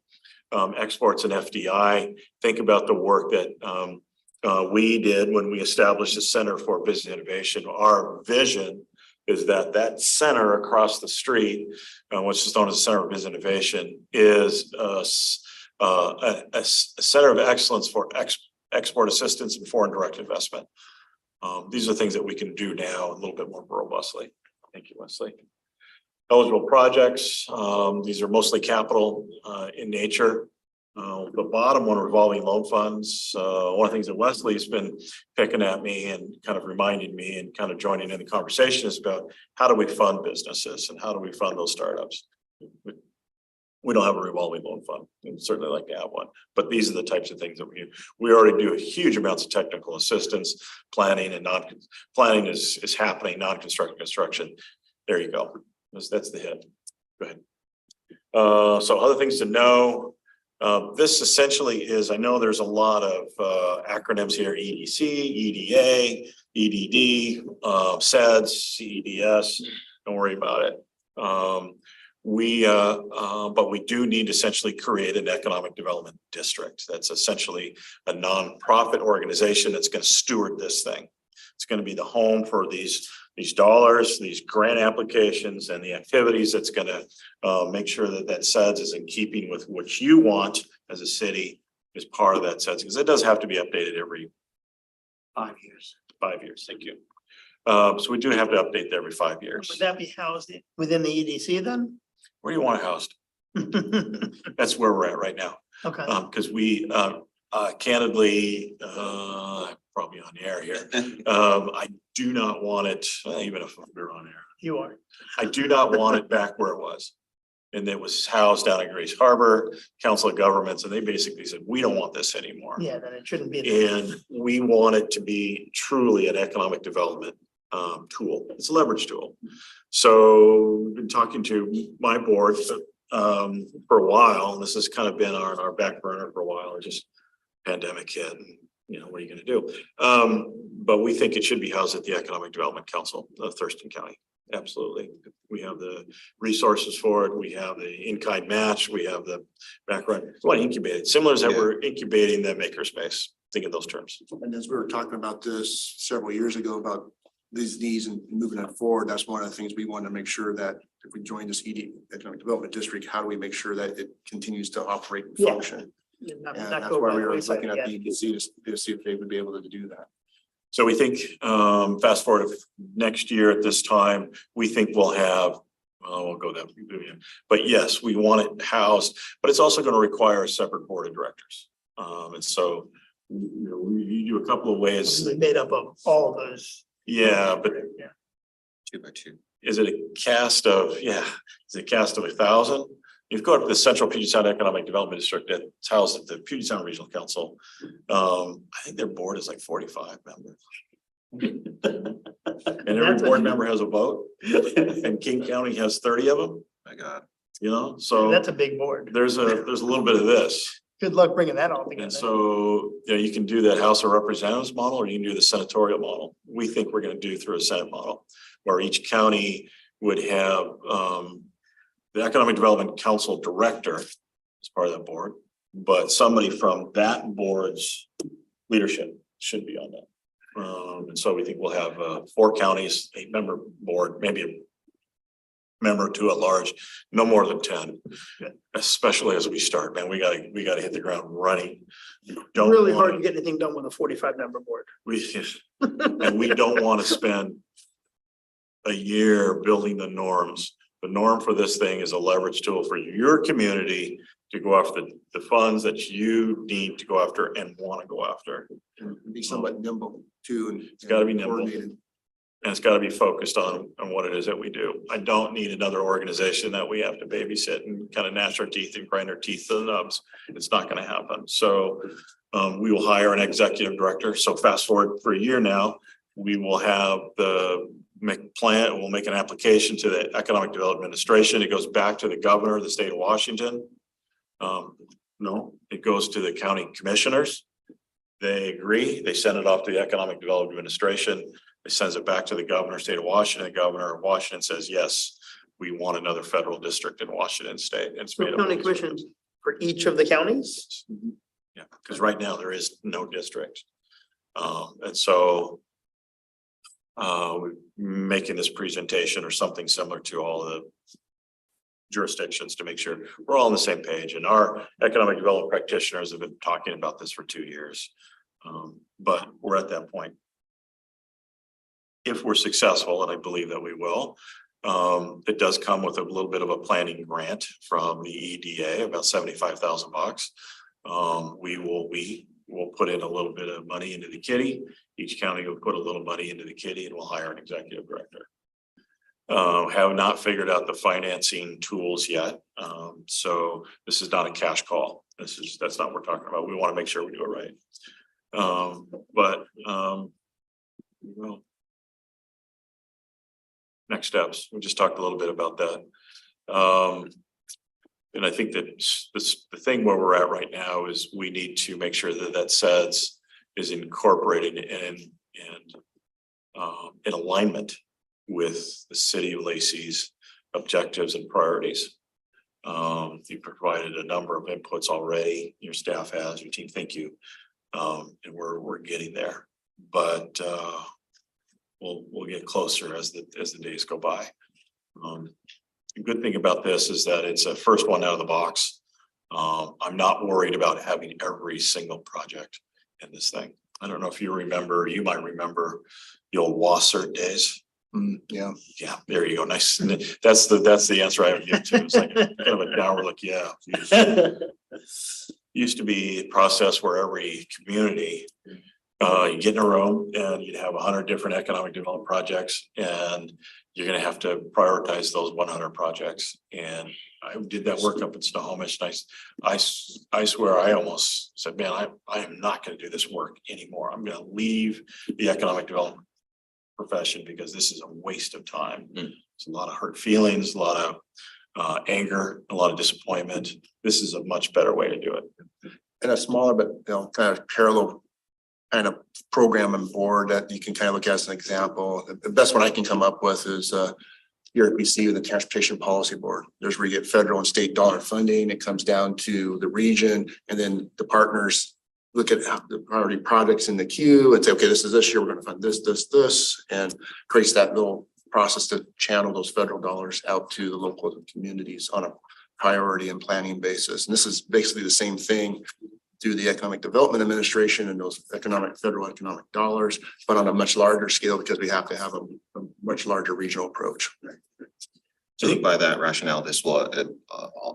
Exports and FDI, think about the work that we did when we established the Center for Business Innovation. Our vision is that center across the street, which is known as the Center for Business Innovation, is a center of excellence for export assistance and foreign direct investment. These are things that we can do now a little bit more robustly. Thank you, Wesley. Eligible projects, these are mostly capital in nature. The bottom one, revolving loan funds. One of the things that Wesley's been picking at me and kind of reminding me and kind of joining in the conversation is about how do we fund businesses and how do we fund those startups? We don't have a revolving loan fund. We'd certainly like to have one, but these are the types of things that we already do huge amounts of technical assistance, planning, and planning is happening, construction. There you go. That's the hit. Go ahead. So other things to know. This essentially is, I know there's a lot of acronyms here: EDC, EDA, EDD, SEDS, CEDS. Don't worry about it. But we do need to essentially create an economic development district. That's essentially a nonprofit organization that's going to steward this thing. It's going to be the home for these dollars, these grant applications, and the activities. That's going to make sure that SEDS is in keeping with what you want as a city as part of that SEDS, because it does have to be updated every 5 years. 5 years. Thank you. So we do have to update it every 5 years. Would that be housed within the EDC then? Where do you want it housed? That's where we're at right now. Okay. Because we candidly, probably on the air here. I do not want it, even if we're on air. You are. I do not want it back where it was. And it was housed down at Grace Harbor, Council of Governments, and they basically said, we don't want this anymore. Yeah, then it shouldn't be. there. And we want it to be truly an economic development tool. It's a leverage tool. So we've been talking to my board for a while, and this has kind of been on our back burner for a while. It just pandemic hit, and what are you going to do? But we think it should be housed at the Economic Development Council of Thurston County. Absolutely. We have the resources for it. We have the in-kind match. We have the background. We want to incubate it, similar as that we're incubating the makerspace. Think in those terms. And as we were talking about this several years ago about these needs and moving it forward, that's one of the things we want to make sure that if we join this ED, Economic Development District, how do we make sure that it continues to operate and Yeah. function? And And not that's go why by we the were wayside looking at again. the EDC to see if they would be able to do that. So we think, fast forward next year at this time, we think we'll have, well, we'll go that, but yes, we want it housed, but it's also gonna require a separate board of directors. And so, we do a couple of ways. It's made up of all of those. Yeah, but Yeah. 2 by 2. is it a cast of, is it a cast of 1,000? You go up to the Central Puget Sound Economic Development District that's housed at the Puget Sound Regional Council. I think their board is like 45 members. And every That's a- board member has a vote, and King County has 30 of them, My God. you know, so That's a big board. there's a little bit of this. Good luck bringing that all together. And so, you can do that House of Representatives model, or you can do the senatorial model. We think we're gonna do through a Senate model, where each county would have, the Economic Development Council Director as part of that board, but somebody from that board's leadership should be on that. And so we think we'll have 4 counties, 8-member board, maybe a member or 2 at large, no more than 10. Especially as we start, man, we gotta hit the ground running. Don't Really hard wanna- to get anything done with a 45-member board. and we don't want to spend a year building the norms. The norm for this thing is a leverage tool for your community to go after the funds that you need to go after and want to go after. And be somewhat nimble too. And It's gotta be nimble. coordinated. And it's got to be focused on what it is that we do. I don't need another organization that we have to babysit and kind of gnash our teeth and grind our teeth to the nubs. It's not going to happen. So we will hire an executive director. So fast forward for a year now, we will have we'll make an application to the Economic Development Administration. It goes back to the governor of the state of Washington. No, it goes to the county commissioners. They agree, they send it off to the Economic Development Administration. It sends it back to the governor, state of Washington. The governor of Washington says, yes, we want another federal district in Washington state. And it's made up County of- commissions for each of the counties? Yeah, because right now there is no district. And so we're making this presentation or something similar to all the jurisdictions to make sure we're all on the same page. And our economic development practitioners have been talking about this for 2 years. But we're at that point. If we're successful, and I believe that we will, it does come with a little bit of a planning grant from the EDA, about $75,000. We will put in a little bit of money into the kitty. Each county will put a little money into the kitty and we'll hire an executive director. Have not figured out the financing tools yet. So this is not a cash call. That's not what we're talking about. We want to make sure we do it right. Well, next steps, we just talked a little bit about that. And I think that the thing where we're at right now is we need to make sure that SEDS is incorporated in alignment with the city of Lacey's objectives and priorities. You provided a number of inputs already, your staff has, your team, thank you. And we're getting there, but we'll get closer as the days go by. The good thing about this is that it's a first one out of the box. I'm not worried about having every single project in this thing. I don't know if you might remember the old WASCERT days. Yeah. Yeah, there you go. Nice. That's the answer I would give to. It's like kind of a downward look. Yeah. Used to be a process where every community, you get in a room and you'd have 100 different economic development projects, and you're going to have to prioritize those 100 projects. And I did that work up in Snohomish. And I swear I almost said, man, I am not going to do this work anymore. I'm going to leave the economic development profession because this is a waste of time. It's a lot of hurt feelings, a lot of anger, a lot of disappointment. This is a much better way to do it. And a smaller, but kind of parallel kind of program and board that you can kind of look at as an example. The best one I can come up with is here at BC, the Transportation Policy Board. There's where you get federal and state dollar funding. It comes down to the region, and then the partners look at how the priority projects in the queue and say, okay, this is this year, we're gonna fund this, and creates that little process to channel those federal dollars out to the local communities on a priority and planning basis. And this is basically the same thing through the Economic Development Administration and those federal economic dollars, but on a much larger scale because we have to have a much larger regional approach. So by that rationale, this will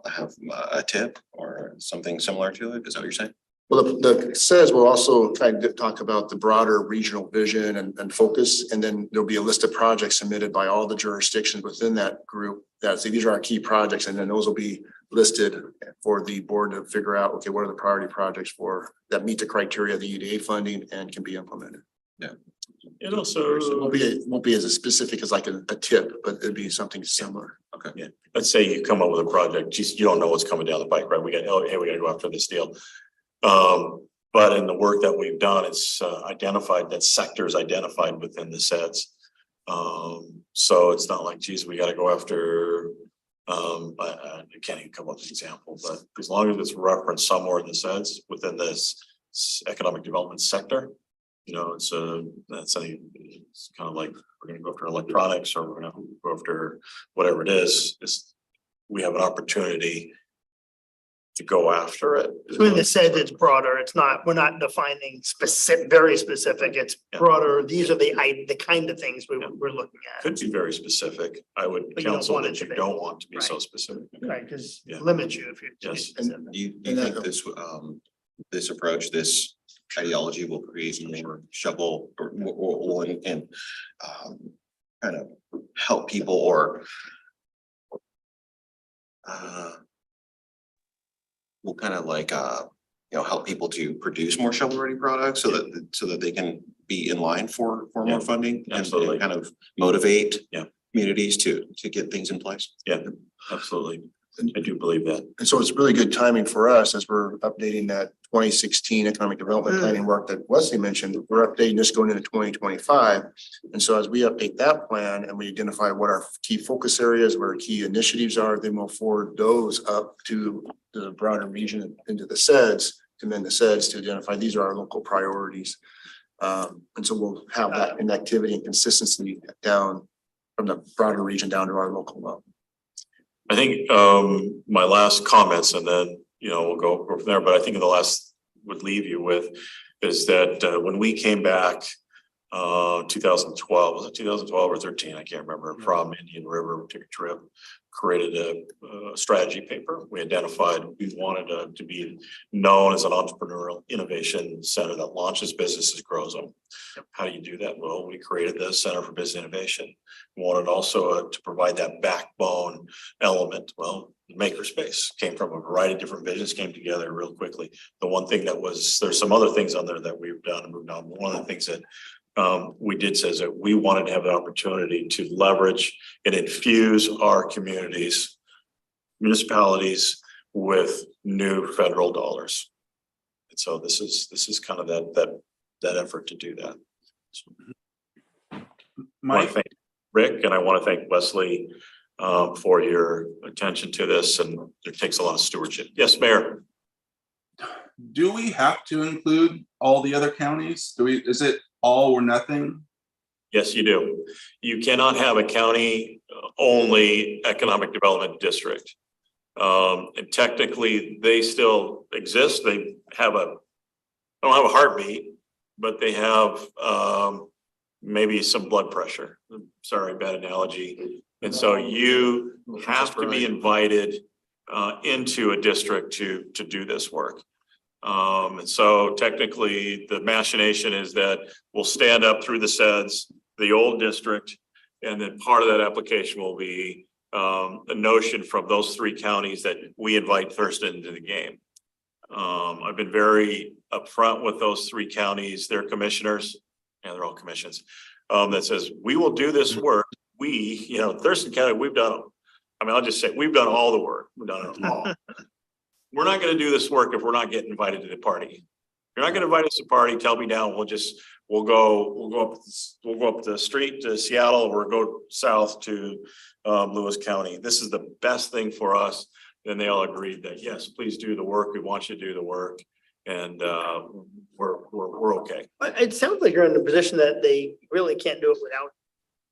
have a tip or something similar to it? Is that what you're saying? Well, the says we'll also try to talk about the broader regional vision and focus, and then there'll be a list of projects submitted by all the jurisdictions within that group that say these are our key projects, and then those will be listed for the board to figure out, okay, what are the priority projects for that meet the criteria of the UDA funding and can be implemented. And also, So it won't be as specific as like a tip, but it'd be something similar. Okay. let's say you come up with a project, geez, you don't know what's coming down the pike, right? We got, oh, hey, we gotta go after this deal. But in the work that we've done, it's identified that sectors identified within the sets. So it's not like, geez, we gotta go after, I can't even come up with an example, but as long as it's referenced somewhere in the sets within this economic development sector, you know, it's kind of like, we're gonna go after electronics or we're gonna go after whatever it is, we have an opportunity to go after it. So in the said it's broader, it's not, we're not defining specific, very specific, it's Yeah. broader, these are the kind of things we're looking at. Could be very specific. I would But you don't counsel want it that to you be. don't want to be so Right. specific. Right, because Yeah. it limits you if you're. too Yes. specific. Do you think this approach, this ideology will create more shovel or and kind of help people or will kind of like help people to produce more shovel ready products so that they can be in line for Yeah, more funding and absolutely. kind of motivate Yeah. communities to get things in place. Yeah, absolutely. I do believe that. And so it's really good timing for us as we're updating that 2016 economic development planning work that Wesley mentioned. We're updating this going into 2025. And so as we update that plan and we identify what our key focus areas, where our key initiatives are, then we'll forward those up to the broader region into the SEDS, and then the SEDS to identify these are our local priorities. And so we'll have that connectivity and consistency down from the broader region down to our local level. I think my last comments and then, we'll go from there, but I think the last would leave you with is that when we came back 2012, was it 2012 or 13? I can't remember, from Indian River, we took a trip, created a strategy paper. We identified we wanted to be known as an entrepreneurial innovation center that launches businesses, grows them. How do you do that? Well, we created the Center for Business Innovation. We wanted also to provide that backbone element. Well, Makerspace came from a variety of different visions, came together real quickly. The one thing there's some other things on there that we've done and moved on. One of the things that we did says that we wanted to have the opportunity to leverage and infuse our communities, municipalities with new federal dollars. And so this is kind of that effort to do that. So, I want Mike, to thank Rick and I want to thank Wesley for your attention to this, and it takes a lot of stewardship. Yes, Mayor. do we have to include all the other counties? Is it all or nothing? Yes, you do. You cannot have a county only economic development district. And technically they still exist. They don't have a heartbeat, but they have maybe some blood pressure. Sorry, bad analogy. And so you have to be invited into a district to do this work. And so technically the machination is that we'll stand up through the SEDS, the old district, and then part of that application will be a notion from those three counties that we invite Thurston into the game. I've been very upfront with those three counties, their commissioners, and they're all commissions, that says, we will do this work. We, Thurston County, I'll just say, we've done all the work. We've done it all. We're not gonna do this work if we're not getting invited to the party. If you're not gonna invite us to the party, tell me down, we'll go up the street to Seattle, or go south to Lewis County. This is the best thing for us. Then they all agreed that, yes, please do the work. We want you to do the work. And we're okay. But it sounds like you're in a position that they really can't do it without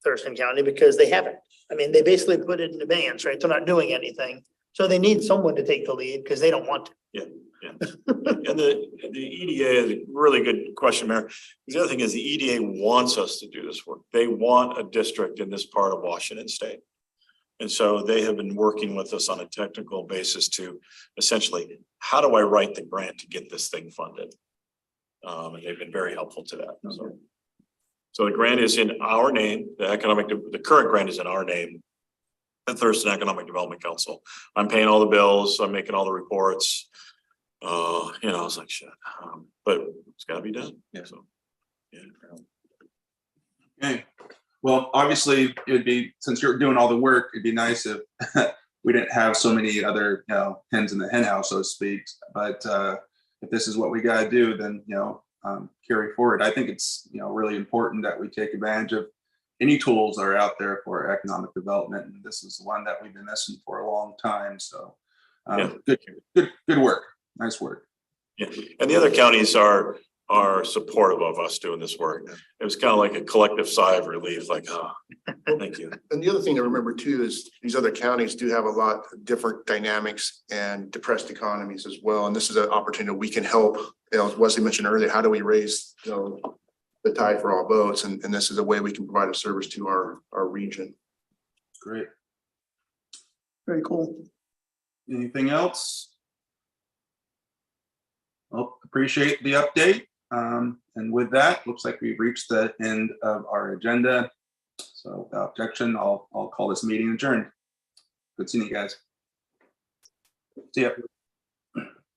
Thurston County because they haven't. I mean, they basically put it in abeyance, right? They're not doing anything. So they need someone to take the lead because they don't want to. And the EDA is a really good question, Mayor. The other thing is the EDA wants us to do this work. They want a district in this part of Washington State. And so they have been working with us on a technical basis to essentially, how do I write the grant to get this thing funded? And they've been very helpful to that. So the grant is in our name, the current grant is in our name, the Thurston Economic Development Council. I'm paying all the bills, I'm making all the reports. I was like, shit, but it's gotta be done. Yeah. So, yeah. Okay, well, obviously, it'd be, since you're doing all the work, it'd be nice if we didn't have so many other, hens in the hen house, so to speak. But if this is what we gotta do, then, carry forward. I think it's, really important that we take advantage of any tools that are out there for economic development. And this is the one that we've been missing for a long time. So good work. Nice work. Yeah, and the other counties are supportive of us doing this work. It was kind of like a collective sigh of relief, like, oh, thank you. And the other thing to remember too is these other counties do have a lot of different dynamics and depressed economies as well. And this is an opportunity we can help, as Wesley mentioned earlier, how do we raise, the tide for all boats? And this is a way we can provide a service to our region. Great. Very cool. Anything else? Well, appreciate the update. And with that, looks like we've reached the end of our agenda. So without objection, I'll call this meeting adjourned. Good seeing you guys. See ya.